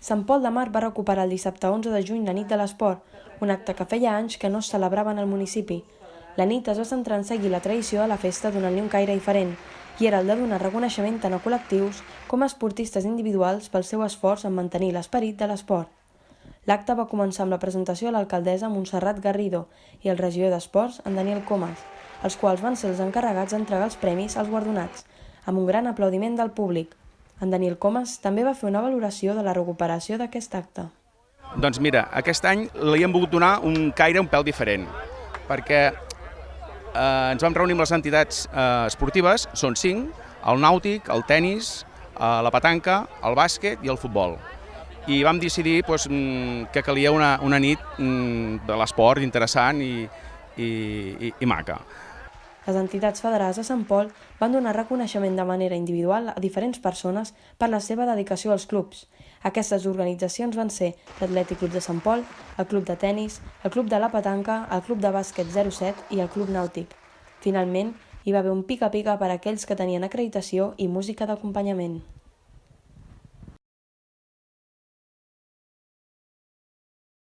Sant Pol de Mar va recuperar el dissabte 11 de juny la nit de l'esport, un acte que feia anys que no es celebrava en el municipi. La nit es va centrar en seguir la tradició de la festa donant-li un caire diferent, i era el de donar reconeixement tant a col·lectius com a esportistes individuals pel seu esforç en mantenir l'esperit de l'esport. L'acte va començar amb la presentació a l'alcaldessa Montserrat Garrido i el regidor d'Esports, en Daniel Comas, els quals van ser els encarregats d'entregar els premis als guardonats, amb un gran aplaudiment del públic. En Daniel Comas també va fer una valoració de la recuperació d'aquest acte. Doncs mira, aquest any li hem volgut donar un caire un pèl diferent, perquè ens vam reunir amb les entitats esportives, són 5, el nàutic, el tennis, la petanca, el bàsquet i el futbol. I vam decidir que calia una nit de l'esport interessant i maca. Les entitats federades de Sant Pol van donar reconeixement de manera individual a diferents persones per la seva dedicació als clubs. Aquestes organitzacions van ser l'Atlètic Club de Sant Pol, el Club de Tenis, el Club de la Petanca, el Club de Bàsquet 07 i el Club Nàutic. Finalment, hi va haver un pica-pica per a aquells que tenien acreditació i música d'acompanyament.